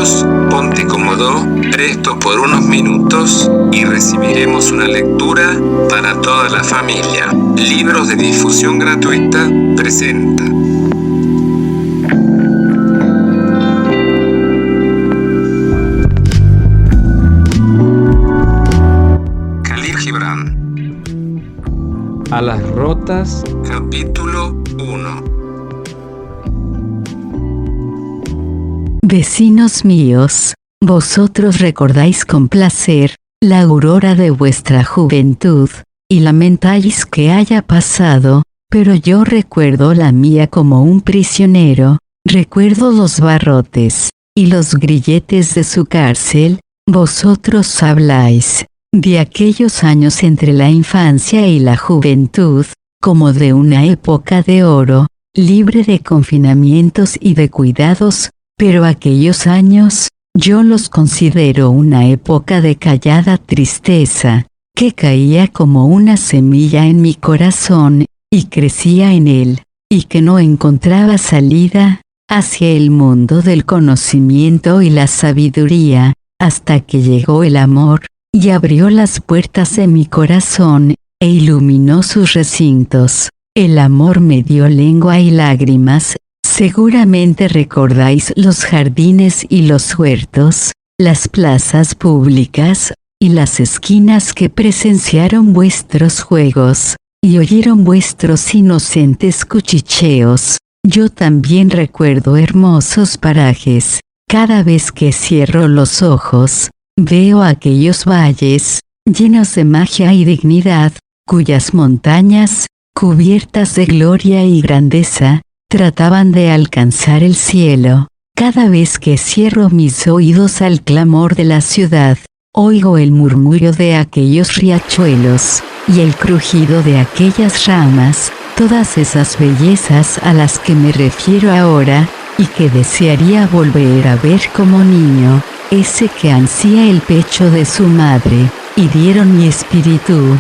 amigos, ponte cómodo, presto por unos minutos, y recibiremos una lectura para toda la familia. Libros de difusión gratuita presenta. Khalil Gibran. Alas rotas. Capítulo 1. Vecinos míos, vosotros recordáis con placer la aurora de vuestra juventud, y lamentáis que haya pasado, pero yo recuerdo la mía como un prisionero, recuerdo los barrotes y los grilletes de su cárcel. Vosotros habláis de aquellos años entre la infancia y la juventud, como de una época de oro, libre de confinamientos y de cuidados, pero aquellos años, yo los considero una época de callada tristeza, que caía como una semilla en mi corazón, y crecía en él, y que no encontraba salida hacia el mundo del conocimiento y la sabiduría, hasta que llegó el amor, y abrió las puertas de mi corazón, e iluminó sus recintos. El amor me dio lengua y lágrimas. Seguramente recordáis los jardines y los huertos, las plazas públicas, y las esquinas que presenciaron vuestros juegos, y oyeron vuestros inocentes cuchicheos. Yo también recuerdo hermosos parajes. Cada vez que cierro los ojos, veo aquellos valles, llenos de magia y dignidad, cuyas montañas, cubiertas de gloria y grandeza, trataban de alcanzar el cielo. Cada vez que cierro mis oídos al clamor de la ciudad, oigo el murmullo de aquellos riachuelos, y el crujido de aquellas ramas, todas esas bellezas a las que me refiero ahora, y que desearía volver a ver como niño, ese que ansía el pecho de su madre, hirieron mi espíritu,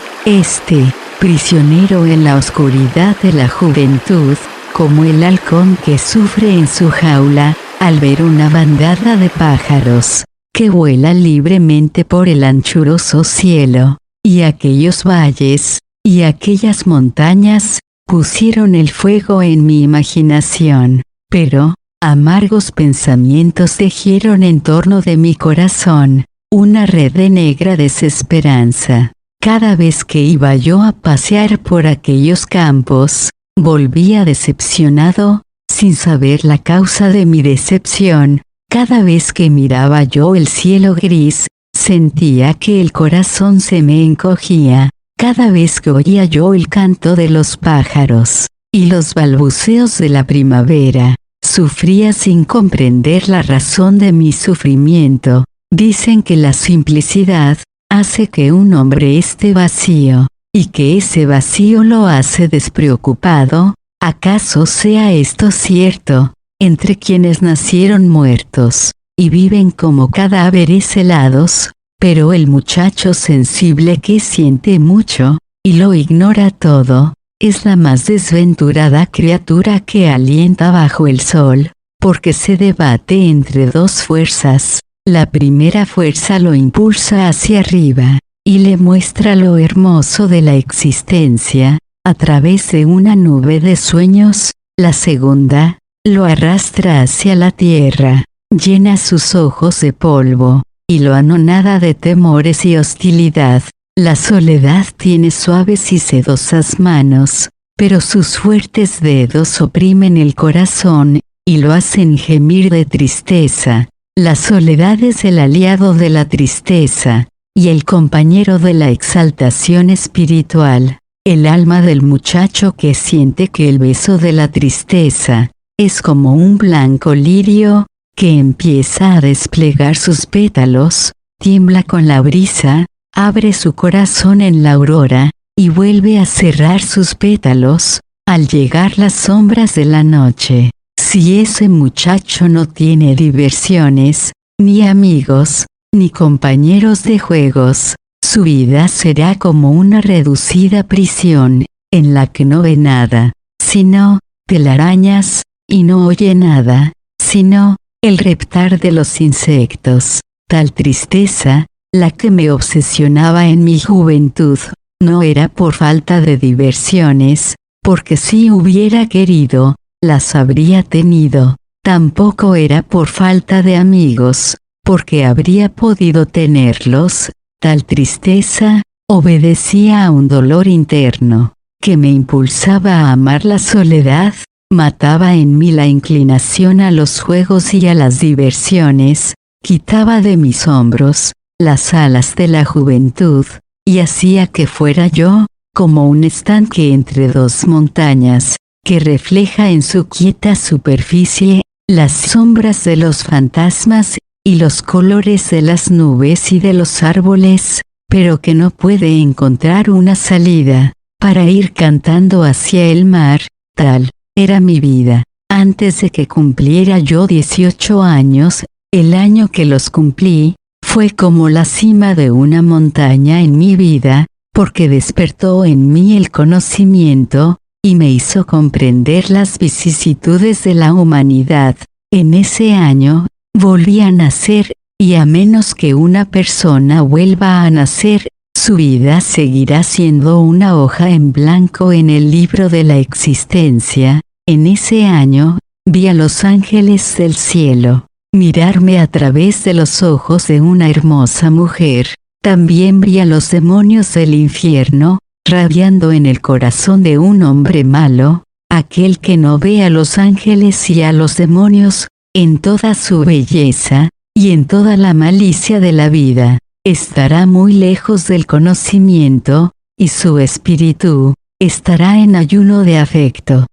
prisionero en la oscuridad de la juventud, como el halcón que sufre en su jaula, al ver una bandada de pájaros, que vuela libremente por el anchuroso cielo, y aquellos valles, y aquellas montañas, pusieron el fuego en mi imaginación, pero, amargos pensamientos tejieron en torno de mi corazón, una red de negra desesperanza. Cada vez que iba yo a pasear por aquellos campos, volvía decepcionado, sin saber la causa de mi decepción. Cada vez que miraba yo el cielo gris, sentía que el corazón se me encogía. Cada vez que oía yo el canto de los pájaros, y los balbuceos de la primavera, sufría sin comprender la razón de mi sufrimiento. Dicen que la simplicidad hace que un hombre esté vacío, y que ese vacío lo hace despreocupado. ¿Acaso sea esto cierto? Entre quienes nacieron muertos, y viven como cadáveres helados, pero el muchacho sensible que siente mucho, y lo ignora todo, es la más desventurada criatura que alienta bajo el sol, porque se debate entre dos fuerzas. La primera fuerza lo impulsa hacia arriba, y le muestra lo hermoso de la existencia, a través de una nube de sueños. La segunda, lo arrastra hacia la tierra, llena sus ojos de polvo, y lo anonada de temores y hostilidad. La soledad tiene suaves y sedosas manos, pero sus fuertes dedos oprimen el corazón, y lo hacen gemir de tristeza. La soledad es el aliado de la tristeza, y el compañero de la exaltación espiritual. El alma del muchacho que siente que el beso de la tristeza es como un blanco lirio, que empieza a desplegar sus pétalos, tiembla con la brisa, abre su corazón en la aurora, y vuelve a cerrar sus pétalos, al llegar las sombras de la noche. Si ese muchacho no tiene diversiones, ni amigos, ni compañeros de juegos, su vida será como una reducida prisión, en la que no ve nada, sino telarañas, y no oye nada, sino el reptar de los insectos. Tal tristeza, la que me obsesionaba en mi juventud, no era por falta de diversiones, porque si hubiera querido, las habría tenido. Tampoco era por falta de amigos, porque habría podido tenerlos. Tal tristeza obedecía a un dolor interno, que me impulsaba a amar la soledad, mataba en mí la inclinación a los juegos y a las diversiones, quitaba de mis hombros las alas de la juventud, y hacía que fuera yo, como un estanque entre dos montañas, que refleja en su quieta superficie las sombras de los fantasmas y los colores de las nubes y de los árboles, pero que no puede encontrar una salida para ir cantando hacia el mar. Tal era mi vida. Antes de que cumpliera yo 18 años, el año que los cumplí, fue como la cima de una montaña en mi vida, porque despertó en mí el conocimiento, y me hizo comprender las vicisitudes de la humanidad. En ese año, volví a nacer, y a menos que una persona vuelva a nacer, su vida seguirá siendo una hoja en blanco en el libro de la existencia. En ese año, vi a los ángeles del cielo mirarme a través de los ojos de una hermosa mujer. También vi a los demonios del infierno, rabiando en el corazón de un hombre malo, aquel que no ve a los ángeles y a los demonios, en toda su belleza, y en toda la malicia de la vida, estará muy lejos del conocimiento, y su espíritu estará en ayuno de afecto.